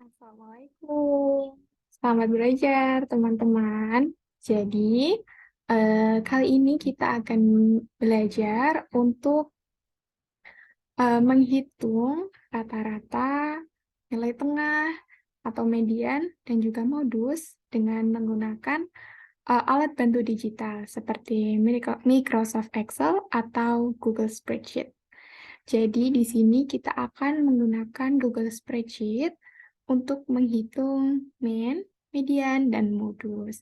Assalamualaikum. Selamat belajar, teman-teman. Jadi, kali ini kita akan belajar untuk menghitung rata-rata, nilai tengah, atau median, dan juga modus dengan menggunakan alat bantu digital seperti Microsoft Excel atau Google Spreadsheet. Jadi di sini kita akan menggunakan Google Spreadsheet untuk menghitung mean, median, dan modus.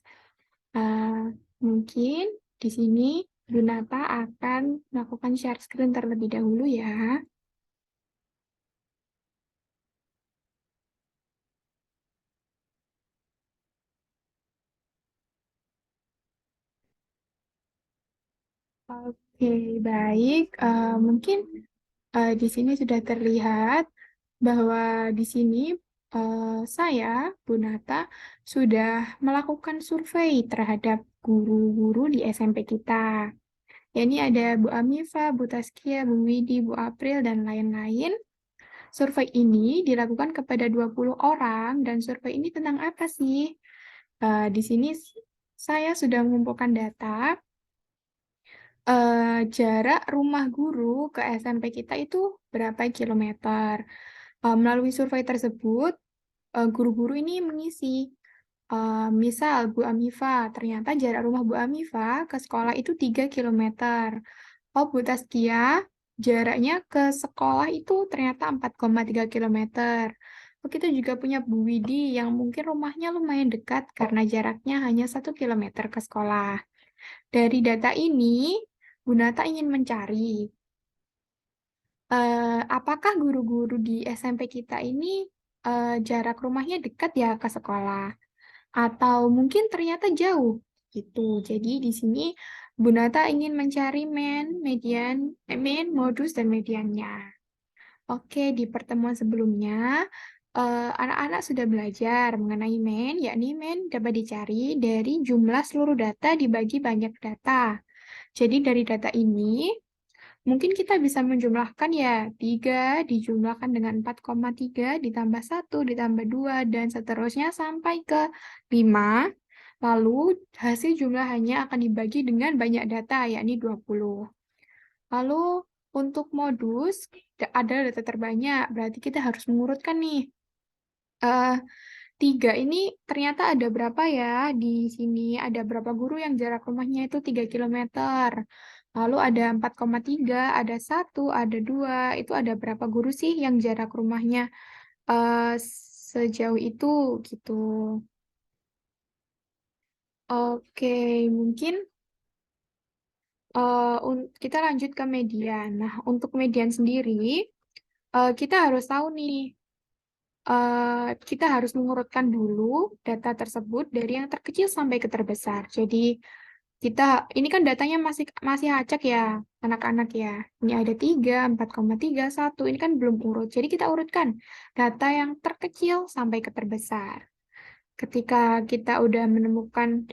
Mungkin di sini Gunata akan melakukan share screen terlebih dahulu ya. Oke, baik. Mungkin di sini sudah terlihat bahwa di sini saya, Bu Nata, sudah melakukan survei terhadap guru-guru di SMP kita. Ya, ini ada Bu Amifa, Bu Taskia, Bu Widi, Bu April, dan lain-lain. Survei ini dilakukan kepada 20 orang, dan survei ini tentang apa sih? Di sini saya sudah mengumpulkan data jarak rumah guru ke SMP kita itu berapa kilometer. Melalui survei tersebut, guru-guru ini mengisi, misal Bu Amifa, ternyata jarak rumah Bu Amifa ke sekolah itu 3 kilometer. Oh, Bu Taskia, jaraknya ke sekolah itu ternyata 4,3 kilometer. Oh, kita juga punya Bu Widi yang mungkin rumahnya lumayan dekat karena jaraknya hanya 1 kilometer ke sekolah. Dari data ini, Bu Nata ingin mencari apakah guru-guru di SMP kita ini jarak rumahnya dekat ya ke sekolah, atau mungkin ternyata jauh gitu. Jadi di sini Bu Nata ingin mencari mean, modus, dan mediannya. Oke, di pertemuan sebelumnya, anak-anak sudah belajar mengenai mean, yakni mean dapat dicari dari jumlah seluruh data dibagi banyak data. Jadi dari data ini, mungkin kita bisa menjumlahkan ya, 3 dijumlahkan dengan 4,3 ditambah 1 ditambah 2 dan seterusnya sampai ke 5. Lalu hasil jumlahannya akan dibagi dengan banyak data, yakni 20. Lalu untuk modus, ada data terbanyak, berarti kita harus mengurutkan nih. Eh, 3 ini ternyata ada berapa ya di sini? Ada berapa guru yang jarak rumahnya itu 3 kilometer? Lalu ada 4,3, ada 1, ada 2. Itu ada berapa guru sih yang jarak rumahnya eh, sejauh itu gitu. Oke, mungkin kita lanjut ke median. Nah, untuk median sendiri, kita harus tahu nih, kita harus mengurutkan dulu data tersebut dari yang terkecil sampai ke terbesar. Jadi kita ini kan datanya masih masih acak ya, anak-anak ya. Ini ada 3, 4,3, 1. Ini kan belum urut. Jadi kita urutkan data yang terkecil sampai ke terbesar. Ketika kita udah menemukan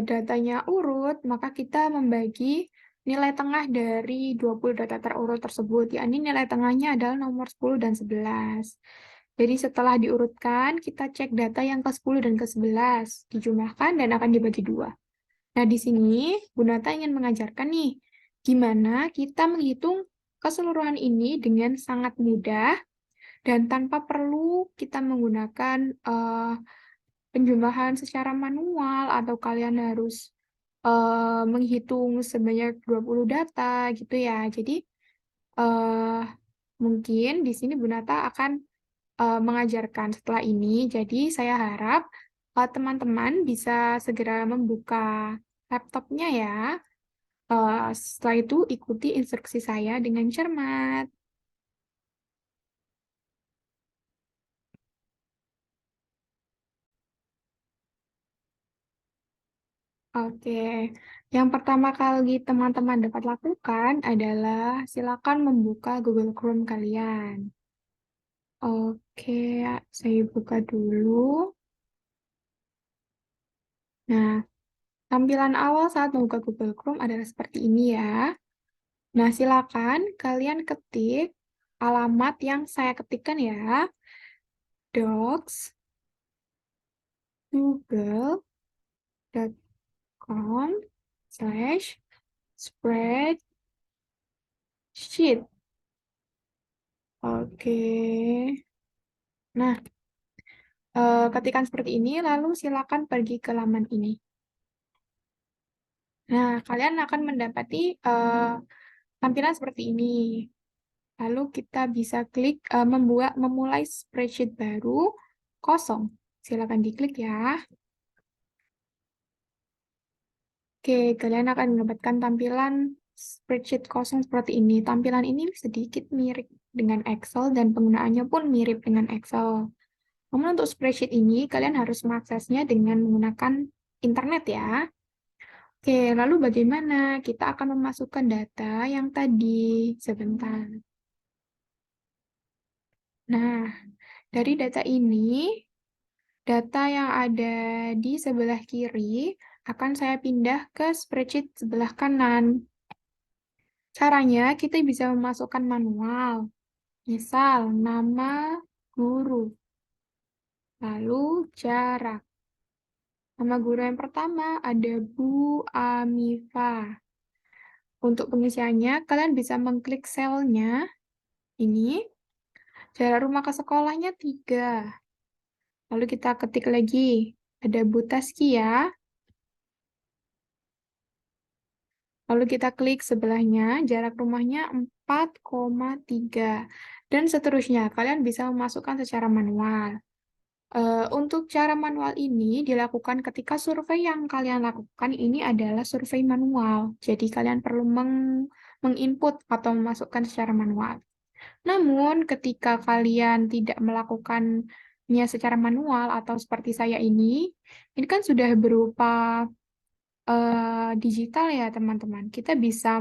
datanya urut, maka kita membagi nilai tengah dari 20 data terurut tersebut, yakni nilai tengahnya adalah nomor 10 dan 11. Jadi setelah diurutkan, kita cek data yang ke-10 dan ke-11, dijumlahkan dan akan dibagi dua. Nah, di sini Bu Nata ingin mengajarkan nih, gimana kita menghitung keseluruhan ini dengan sangat mudah dan tanpa perlu kita menggunakan penjumlahan secara manual atau kalian harus menghitung sebanyak 20 data gitu ya. Jadi eh, mungkin di sini Bu Nata akan mengajarkan setelah ini. Jadi saya harap teman-teman bisa segera membuka laptopnya ya. Setelah itu ikuti instruksi saya dengan cermat. Oke, yang pertama kali teman-teman dapat lakukan adalah silakan membuka Google Chrome kalian. Oke, saya buka dulu. Nah, tampilan awal saat membuka Google Chrome adalah seperti ini ya. Nah, silakan kalian ketik alamat yang saya ketikkan ya. docs.google.com/spreadsheet. Oke. Nah, ketikan seperti ini, lalu silakan pergi ke laman ini. Nah, kalian akan mendapati tampilan seperti ini. Lalu kita bisa klik memulai spreadsheet baru kosong. Silakan diklik ya. Oke, kalian akan mendapatkan tampilan spreadsheet kosong seperti ini. Tampilan ini sedikit mirip dengan Excel dan penggunaannya pun mirip dengan Excel. Namun untuk spreadsheet ini, kalian harus mengaksesnya dengan menggunakan internet ya. Oke, lalu bagaimana kita akan memasukkan data yang tadi? Sebentar. Nah, dari data ini, data yang ada di sebelah kiri akan saya pindah ke spreadsheet sebelah kanan. Caranya, kita bisa memasukkan manual. Misal, nama guru, lalu jarak. Nama guru yang pertama ada Bu Amifa. Untuk pengisiannya, kalian bisa mengklik selnya. Ini, jarak rumah ke sekolahnya 3. Lalu kita ketik lagi, ada Bu Taskia. Lalu kita klik sebelahnya, jarak rumahnya 4,3. Dan seterusnya, kalian bisa memasukkan secara manual. Untuk cara manual ini dilakukan ketika survei yang kalian lakukan ini adalah survei manual. Jadi kalian perlu menginput atau memasukkan secara manual. Namun ketika kalian tidak melakukannya secara manual atau seperti saya ini kan sudah berupa digital ya teman-teman. Kita bisa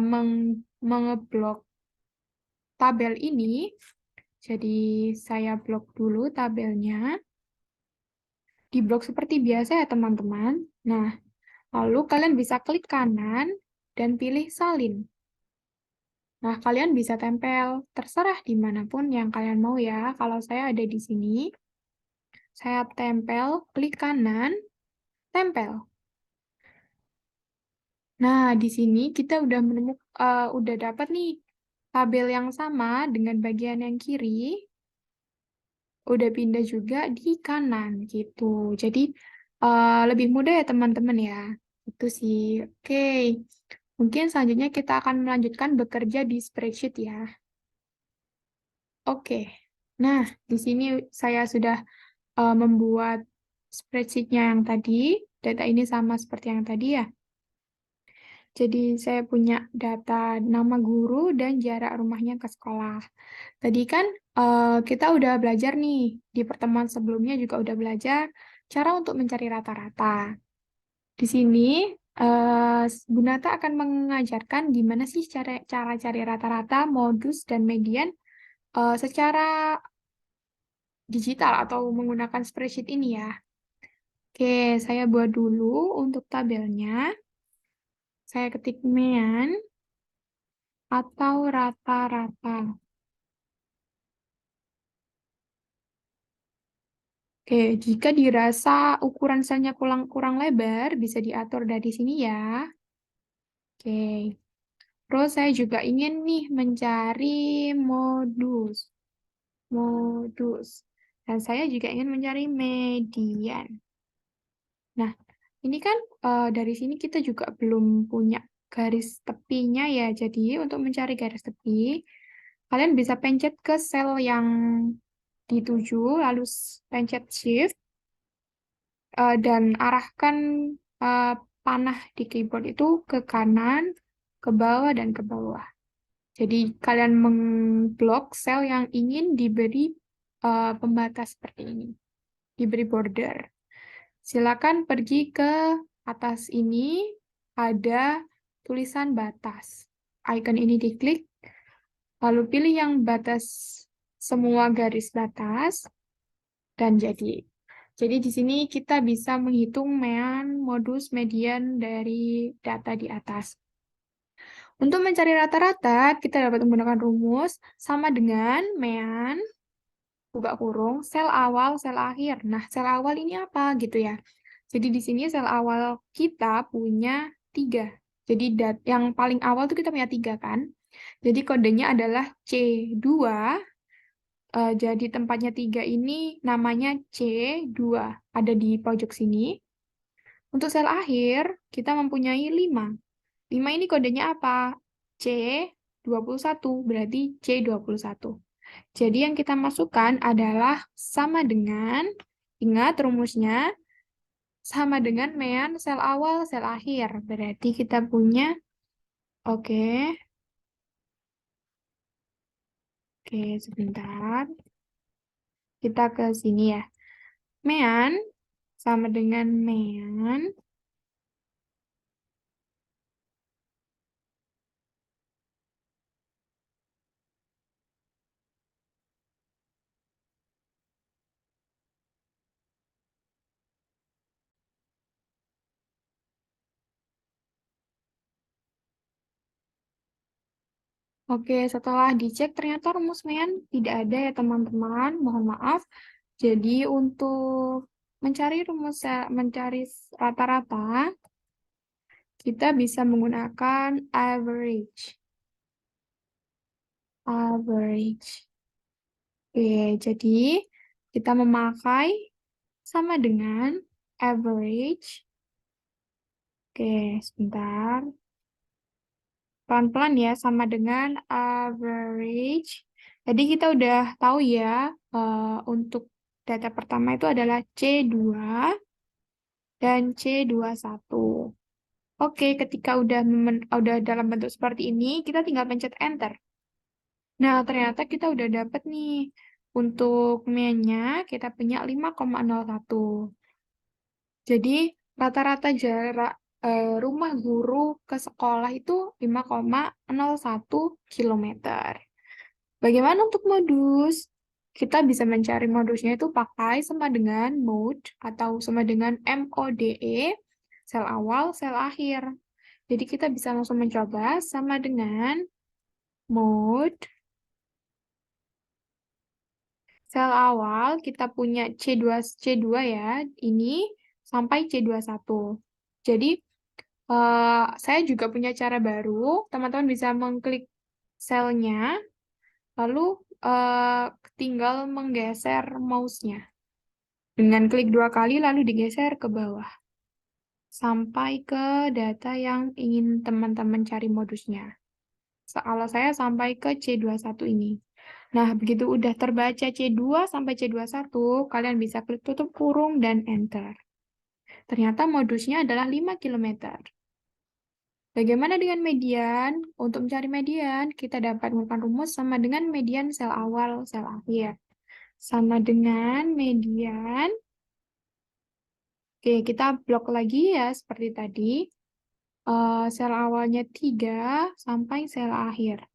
mengeblok tabel ini. Jadi saya blok dulu tabelnya. Diblok seperti biasa ya teman-teman. Nah, lalu kalian bisa klik kanan dan pilih salin. Nah, kalian bisa tempel, terserah dimanapun yang kalian mau ya. Kalau saya ada di sini, saya tempel, klik kanan, tempel. Nah, di sini kita udah dapat nih tabel yang sama dengan bagian yang kiri, udah pindah juga di kanan gitu. Jadi lebih mudah ya teman-teman ya. Itu sih. Oke. Mungkin selanjutnya kita akan melanjutkan bekerja di spreadsheet ya. Oke. Nah, di sini saya sudah membuat spreadsheet-nya yang tadi. Data ini sama seperti yang tadi ya. Jadi saya punya data nama guru dan jarak rumahnya ke sekolah. Tadi kan kita udah belajar nih, di pertemuan sebelumnya juga udah belajar cara untuk mencari rata-rata. Di sini Bu Nata akan mengajarkan gimana sih cara cari rata-rata, modus, dan median secara digital atau menggunakan spreadsheet ini ya. Oke, saya buat dulu untuk tabelnya. Saya ketik mean atau rata-rata. Oke, jika dirasa ukuran selnya kurang lebar, bisa diatur dari sini ya. Oke, terus saya juga ingin nih mencari modus. Modus. Dan saya juga ingin mencari median. Nah, ini kan dari sini kita juga belum punya garis tepinya ya. Jadi untuk mencari garis tepi, kalian bisa pencet ke sel yang dituju, lalu pencet shift, dan arahkan uh, panah di keyboard itu ke kanan, ke bawah, dan ke bawah. Jadi kalian mengblok sel yang ingin diberi pembatas seperti ini, diberi border. Silakan pergi ke atas ini, ada tulisan batas. Icon ini diklik, lalu pilih yang batas semua garis batas, dan jadi. Jadi di sini kita bisa menghitung mean, modus, median dari data di atas. Untuk mencari rata-rata, kita dapat menggunakan rumus sama dengan mean buka kurung, sel awal, sel akhir. Nah, sel awal ini apa gitu ya. Jadi di sini sel awal kita punya 3. Jadi yang paling awal tuh kita punya 3 kan. Jadi kodenya adalah C2. Jadi tempatnya 3 ini namanya C2. Ada di pojok sini. Untuk sel akhir, kita mempunyai 5. 5 ini kodenya apa? C21, berarti C21. Jadi yang kita masukkan adalah sama dengan, ingat rumusnya, sama dengan mean sel awal, sel akhir. Berarti kita punya, oke, oke sebentar. Kita ke sini ya. Mean sama dengan mean. Oke, setelah dicek ternyata rumus mean tidak ada ya teman-teman. Mohon maaf. Jadi untuk mencari mencari rata-rata, kita bisa menggunakan average. Average. Oke, jadi kita memakai sama dengan average. Oke, sebentar. Pelan-pelan ya, sama dengan average. Jadi kita udah tahu ya, untuk data pertama itu adalah C2 dan C21. Oke, ketika udah dalam bentuk seperti ini, kita tinggal pencet enter. Nah, ternyata kita udah dapat nih. Untuk mean-nya kita punya 5,01. Jadi, rata-rata jarak rumah guru ke sekolah itu 5,01 kilometer. Bagaimana untuk modus? Kita bisa mencari modusnya itu pakai sama dengan mode atau sama dengan MODE, sel awal, sel akhir. Jadi kita bisa langsung mencoba sama dengan mode sel awal kita punya C2 ya, ini sampai C21. Jadi saya juga punya cara baru, teman-teman bisa mengklik selnya, lalu tinggal menggeser mouse-nya. Dengan klik 2 kali lalu digeser ke bawah. Sampai ke data yang ingin teman-teman cari modusnya. Kalau saya sampai ke C21 ini. Nah, begitu udah terbaca C2 sampai C21, kalian bisa klik tutup kurung dan enter. Ternyata modusnya adalah 5 km. Bagaimana dengan median? Untuk mencari median, kita dapat menggunakan rumus sama dengan median sel awal, sel akhir. Sama dengan median. Oke, kita blok lagi ya, seperti tadi. Sel awalnya 3 sampai sel akhir.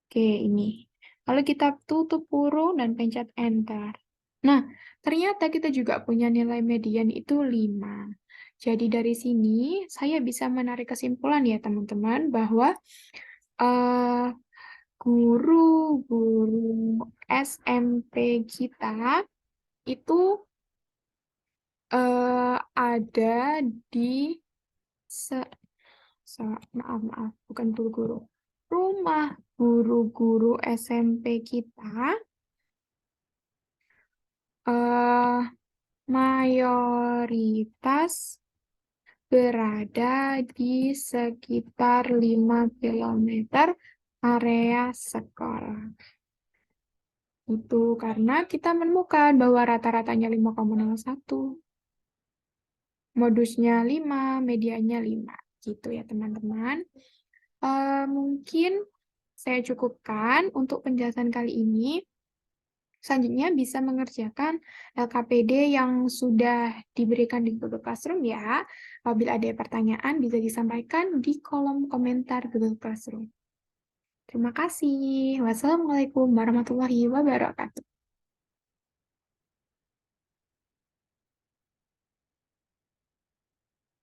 Oke, ini. Lalu kita tutup kurung dan pencet enter. Nah, ternyata kita juga punya nilai median itu 5. Jadi dari sini saya bisa menarik kesimpulan ya teman-teman bahwa guru-guru SMP kita itu ada di maaf bukan guru-guru. Rumah guru-guru SMP kita mayoritas berada di sekitar 5 km area sekolah. Itu karena kita menemukan bahwa rata-ratanya 5,01. Modusnya 5, medianya 5. Gitu ya teman-teman. Mungkin saya cukupkan untuk penjelasan kali ini. Selanjutnya bisa mengerjakan LKPD yang sudah diberikan di Google Classroom ya. Apabila ada pertanyaan bisa disampaikan di kolom komentar Google Classroom. Terima kasih. Wassalamualaikum warahmatullahi wabarakatuh.